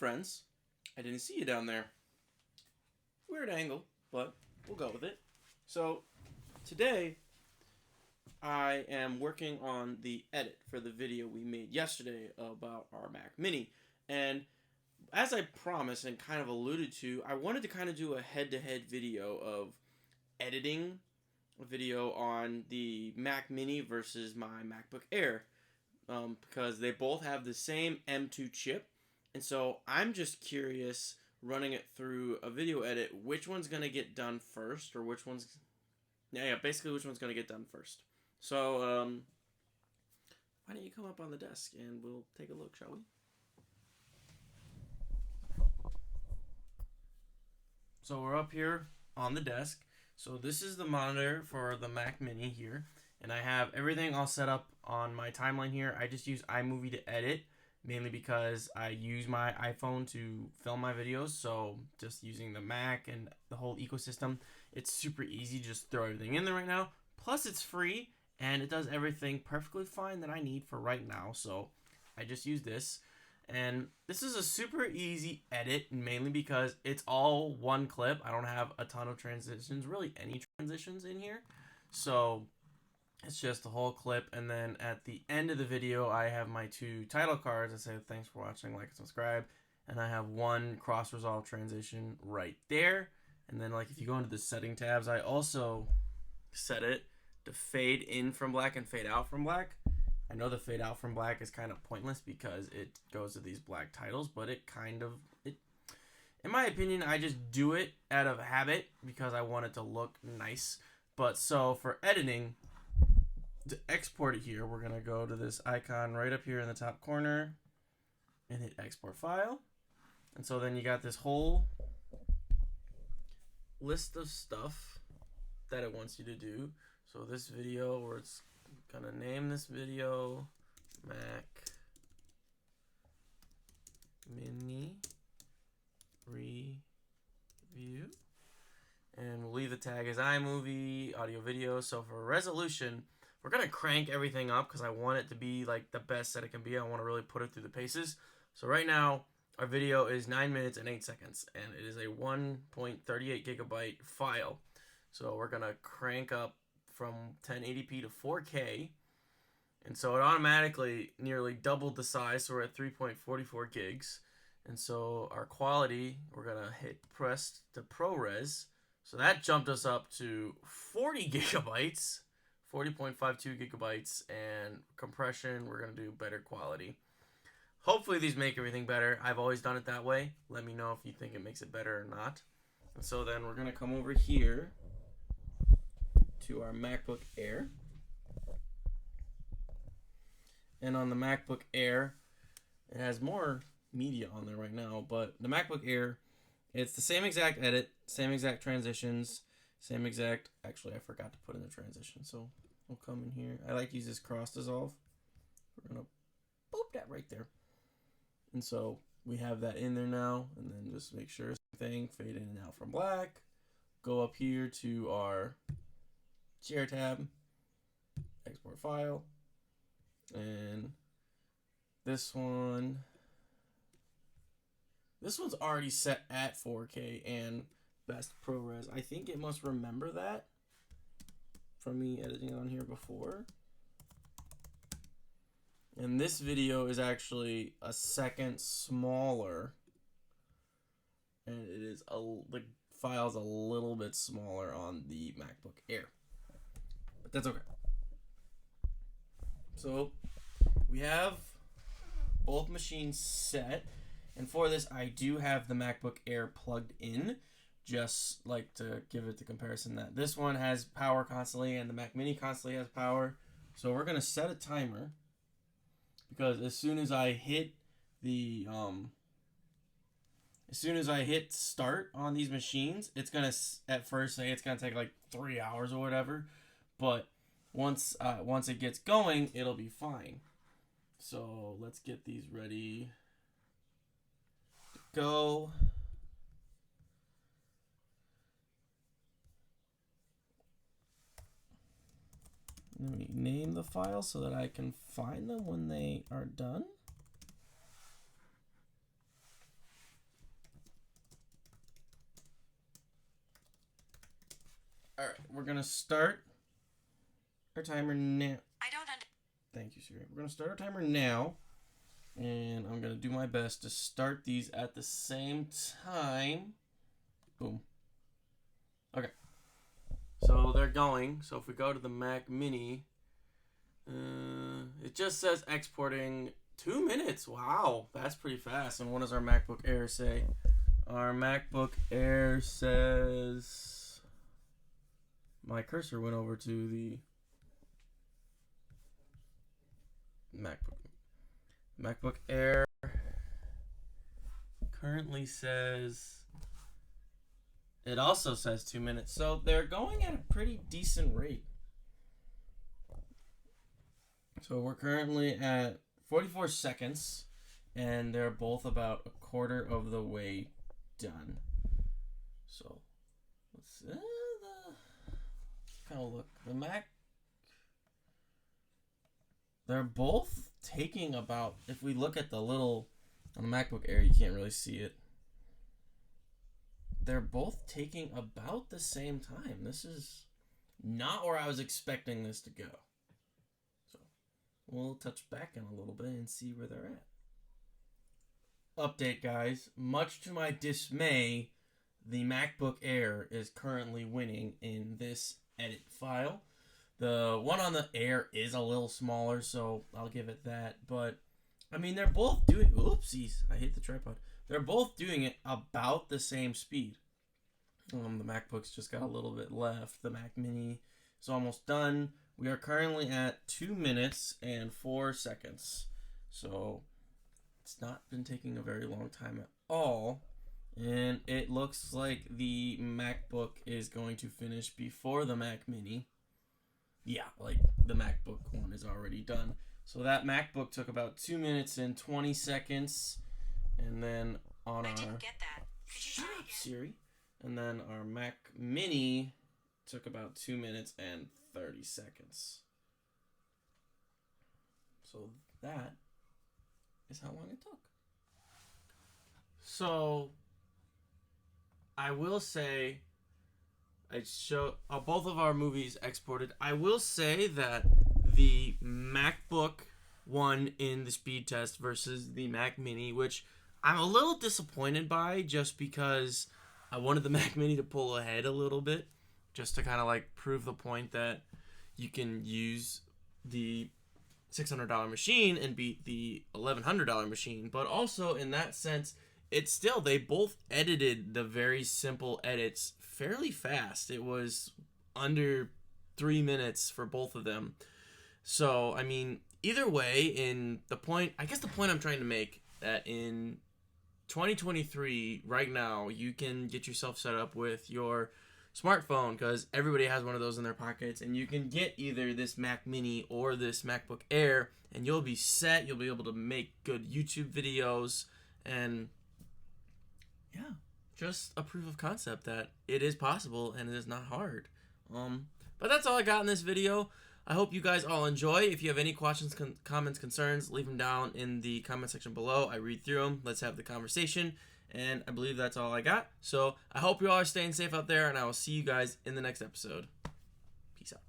friends. I didn't see you down there. Weird angle, but we'll go with it. So, today, I am working on the edit for the video we made yesterday about our Mac Mini. And as I promised and kind of alluded to, I wanted to kind of do a head-to-head video of editing a video on the Mac Mini versus my MacBook Air. Because they both have the same M2 chip. And so I'm just curious, running it through a video edit, which one's going to get done first, or which one's... basically which one's going to get done first. So, why don't you come up on the desk and we'll take a look, shall we? So we're up here on the desk. So this is the monitor for the Mac Mini here. And I have everything all set up on my timeline here. I just use iMovie to edit, mainly because I use my iPhone to film my videos. So just using the Mac and the whole ecosystem, it's super easy. Just throw everything in there right now. Plus it's free and it does everything perfectly fine that I need for right now. So I just use this. And this is a super easy edit, mainly because it's all one clip. I don't have a ton of transitions, really any transitions in here. So it's just the whole clip, and then at the end of the video, I have my two title cards that say thanks for watching, like and subscribe, and I have one cross-resolve transition right there. And then, like, if you go into the setting tabs, I also set it to fade in from black and fade out from black. I know the fade out from black is kind of pointless because it goes to these black titles, but it in my opinion, I just do it out of habit because I want it to look nice. But so for editing, to export it here, we're going to go to this icon right up here in the top corner and hit export file. And so then you got this whole list of stuff that it wants you to do. So this video, where it's going to name this video Mac Mini Review. And we'll leave the tag as iMovie, audio video. So for resolution, we're going to crank everything up because I want it to be like the best that it can be. I want to really put it through the paces. So right now, our video is 9 minutes and 8 seconds, and it is a 1.38 gigabyte file. So we're going to crank up from 1080p to 4K. And so it automatically nearly doubled the size, so we're at 3.44 gigs. And so our quality, we're going to hit press to ProRes. So that jumped us up to 40 gigabytes. 40.52 gigabytes, and compression, we're going to do better quality. Hopefully these make everything better. I've always done it that way. Let me know if you think it makes it better or not. And so then we're going to come over here to our MacBook Air. And on the MacBook Air, it has more media on there right now, but the MacBook Air, it's the same exact edit, same exact transitions, same exact, actually I forgot to put in the transition, so we'll come in here. I like to use this cross dissolve. We're going to boop that right there. And so we have that in there now, and then just make sure same thing, fade in and out from black. Go up here to our share tab, export file, and this one's already set at 4K and best ProRes. I think it must remember that from me editing on here before. And this video is actually a second smaller, and it is the file's a little bit smaller on the MacBook Air, but that's okay. So we have both machines set. And for this, I do have the MacBook Air plugged in, just like to give it the comparison that this one has power constantly and the Mac Mini constantly has power. So we're going to set a timer, because as soon as I hit the start on these machines, it's going to at first say it's going to take like 3 hours or whatever, but once it gets going, it'll be fine. So let's get these ready. Go. Let me name the file so that I can find them when they are done. Alright, we're going to start our timer now. I don't understand. Thank you, Siri. We're going to start our timer now. And I'm going to do my best to start these at the same time. Boom. Okay. So they're going. So if we go to the Mac Mini, it just says exporting 2 minutes. Wow, that's pretty fast. And what does our MacBook Air say? Our MacBook Air says... My cursor went over to the MacBook Air currently says, it also says 2 minutes, so they're going at a pretty decent rate. So we're currently at 44 seconds, and they're both about a quarter of the way done. So let's kind of look. The Mac, they're both taking about, if we look at the little, on the MacBook Air, you can't really see it. They're both taking about the same time. This is not where I was expecting this to go. So we'll touch back in a little bit and see where they're at. Update, guys. Much to my dismay, the MacBook Air is currently winning in this edit file. The one on the Air is a little smaller, so I'll give it that. But, I mean, they're both doing... Oopsies, I hit the tripod. They're both doing it about the same speed. The MacBook's just got a little bit left. The Mac Mini is almost done. We are currently at 2 minutes and 4 seconds. So, it's not been taking a very long time at all. And it looks like the MacBook is going to finish before the Mac Mini. Yeah, like the MacBook one is already done. So that MacBook took about 2 minutes and 20 seconds. And then on I didn't get that. Could you Shut try up, again? Siri. And then our Mac Mini took about 2 minutes and 30 seconds. So that is how long it took. So I will say, both of our movies exported. I will say that the MacBook won in the speed test versus the Mac Mini, which I'm a little disappointed by, just because I wanted the Mac Mini to pull ahead a little bit, just to kind of like prove the point that you can use the $600 machine and beat the $1,100 machine. But also in that sense, it's still, they both edited the very simple edits fairly fast. It was under 3 minutes for both of them. So, I mean, either way, I guess the point I'm trying to make, that in 2023, right now, you can get yourself set up with your smartphone, because everybody has one of those in their pockets, and you can get either this Mac Mini or this MacBook Air, and you'll be set. You'll be able to make good YouTube videos, and yeah, just a proof of concept that it is possible and it is not hard. But that's all I got in this video. I hope you guys all enjoy. If you have any questions, comments, concerns, leave them down in the comment section below. I read through them. Let's have the conversation. And I believe that's all I got. So I hope you all are staying safe out there, and I will see you guys in the next episode. Peace out.